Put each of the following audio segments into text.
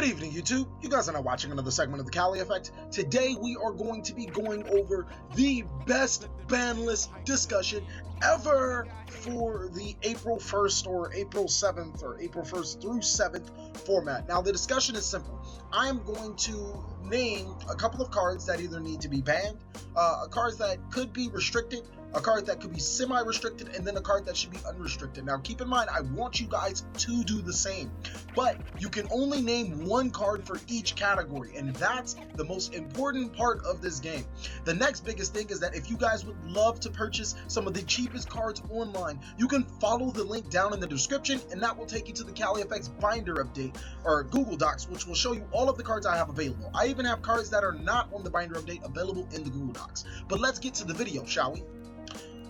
Good evening, YouTube. You guys are now watching another segment of the Cali Effect. Today we are going to be going over the best ban list discussion ever for the April 1st or April 7th or April 1st through 7th format. Now the discussion is simple. I am going to name a couple of cards that either need to be banned, cards that could be restricted, a card that could be semi-restricted, and then a card that should be unrestricted. Now keep in mind, I want you guys to do the same, but you can only name one card for each category, and that's the most important part of this game. The next biggest thing is that if you guys would love to purchase some of the cheapest cards online, you can follow the link down in the description, and that will take you to the Cali FX binder update, or Google Docs, which will show you all of the cards I have available. I even have cards that are not on the binder update available in the Google Docs. But let's get to the video, shall we?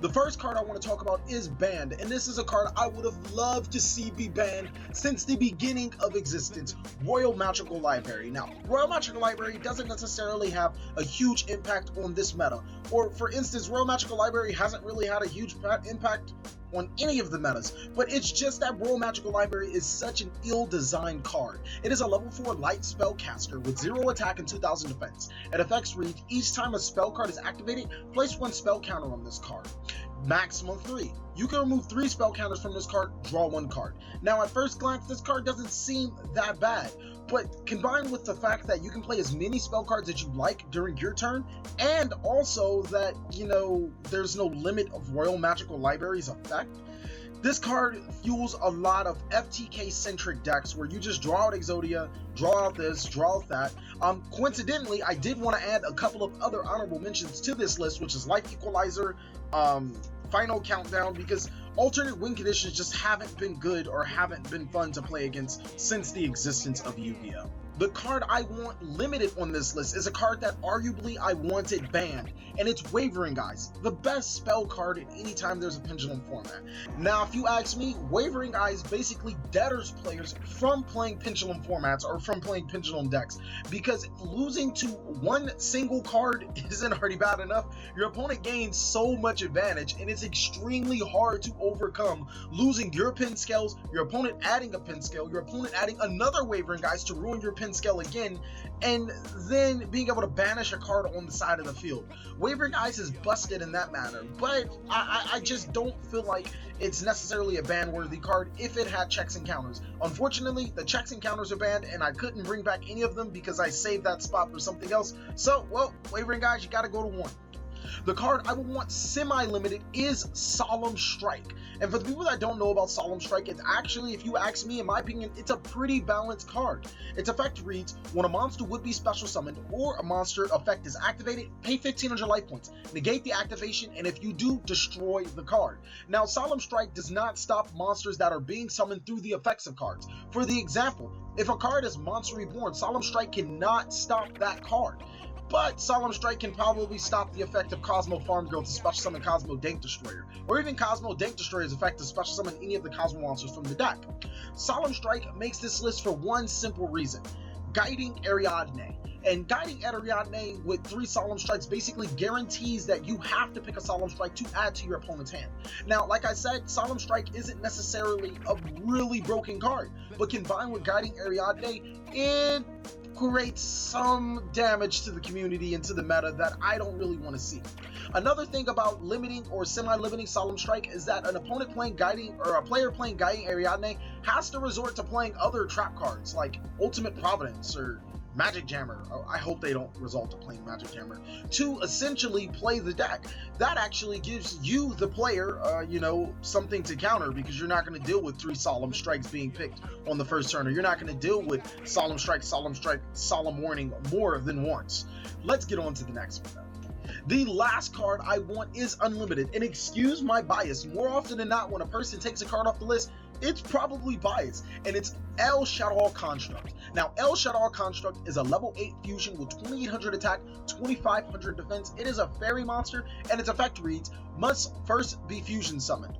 The first card I want to talk about is banned, and this is a card I would have loved to see be banned since the beginning of existence, Royal Magical Library. Now, Royal Magical Library doesn't necessarily have a huge impact on this meta, or for instance, Royal Magical Library hasn't really had a huge impact on any of the metas, but it's just that Royal Magical Library is such an ill-designed card. It is a level 4 light spellcaster with 0 attack and 2000 defense. It effects reads, each time a spell card is activated, place 1 spell counter on this card. Maximum 3. You can remove 3 spell counters from this card, draw 1 card. Now at first glance, this card doesn't seem that bad, but combined with the fact that you can play as many spell cards as you like during your turn, and also that, there's no limit of Royal Magical Library's effect, this card fuels a lot of FTK-centric decks where you just draw out Exodia, draw out this, draw out that. Coincidentally, I did want to add a couple of other honorable mentions to this list, which is Life Equalizer, Final Countdown, because alternate win conditions just haven't been good or haven't been fun to play against since the existence of Yu-Gi-Oh! The card I want limited on this list is a card that arguably I wanted banned, and it's Wavering Eyes, the best spell card at any time there's a Pendulum format. Now, if you ask me, Wavering Eyes basically deterrs players from playing Pendulum formats or from playing Pendulum decks, because losing to one single card isn't already bad enough. Your opponent gains so much advantage, and it's extremely hard to overcome losing your pen scales, your opponent adding a pen scale, your opponent adding another Wavering Eyes to ruin your pen scale again, and then being able to banish a card on the side of the field. Wavering Eyes is busted in that manner, but I just don't feel like it's necessarily a ban-worthy card if it had checks and counters. Unfortunately, the checks and counters are banned, and I couldn't bring back any of them because I saved that spot for something else. So, well, Wavering Eyes, you gotta go to 1. The card I would want semi-limited is Solemn Strike. And for the people that don't know about Solemn Strike, it's actually, if you ask me, in my opinion, it's a pretty balanced card. Its effect reads, when a monster would be special summoned or a monster effect is activated, pay 1500 life points, negate the activation, and if you do, destroy the card. Now, Solemn Strike does not stop monsters that are being summoned through the effects of cards. For the example, if a card is Monster Reborn, Solemn Strike cannot stop that card. But Solemn Strike can probably stop the effect of Cosmo Farm Girl to special summon Cosmo Dank Destroyer, or even Cosmo Dank Destroyer's effect to special summon any of the Cosmo monsters from the deck. Solemn Strike makes this list for one simple reason: Guiding Ariadne. And Guiding Ariadne with 3 Solemn Strikes basically guarantees that you have to pick a Solemn Strike to add to your opponent's hand. Now, like I said, Solemn Strike isn't necessarily a really broken card, but combined with Guiding Ariadne, it creates some damage to the community and to the meta that I don't really want to see. Another thing about limiting or semi-limiting Solemn Strike is that an opponent playing Guiding, or a player playing Guiding Ariadne, has to resort to playing other trap cards like Ultimate Providence or Magic Jammer. I hope they don't result to playing Magic Jammer to essentially play the deck. That actually gives you, the player, something to counter, because you're not going to deal with 3 Solemn Strikes being picked on the first turn, or you're not going to deal with Solemn Strike, Solemn Warning more than once. Let's get on to the next one. The last card I want is Unlimited, and excuse my bias, more often than not when a person takes a card off the list, it's probably biased, and it's El Shaddoll Construct. Now, El Shaddoll Construct is a level 8 fusion with 2800 attack, 2500 defense. It is a fairy monster, and its effect reads, must be fusion summoned.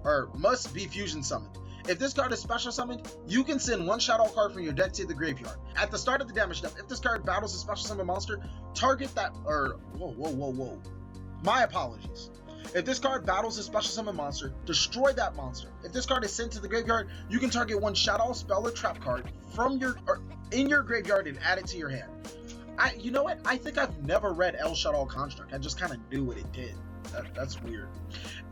If this card is special summoned, you can send 1 Shadow card from your deck to the graveyard. At the start of the damage step, if this card battles a special summon monster, target that, my apologies. If this card battles a special summon monster, destroy that monster. If this card is sent to the graveyard, you can target one Shadow Spell or Trap card from in your graveyard and add it to your hand. You know what? I think I've never read El Shaddoll Construct. I just kind of knew what it did. That's weird.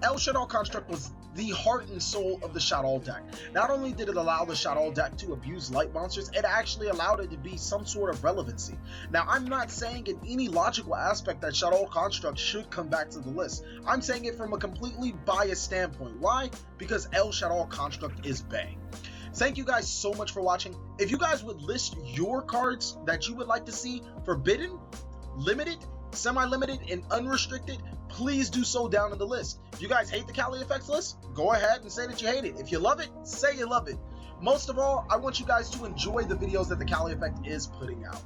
El Shaddoll Construct was the heart and soul of the Shaddoll deck. Not only did it allow the Shaddoll deck to abuse light monsters, it actually allowed it to be some sort of relevancy. Now, I'm not saying in any logical aspect that Shaddoll Construct should come back to the list. I'm saying it from a completely biased standpoint. Why? Because El Shaddoll Construct is bang. Thank you guys so much for watching. If you guys would list your cards that you would like to see forbidden, limited, semi-limited, and unrestricted, please do so down in the list. If you guys hate the Cali Effects list, go ahead and say that you hate it. If you love it, say you love it. Most of all, I want you guys to enjoy the videos that the Cali Effect is putting out.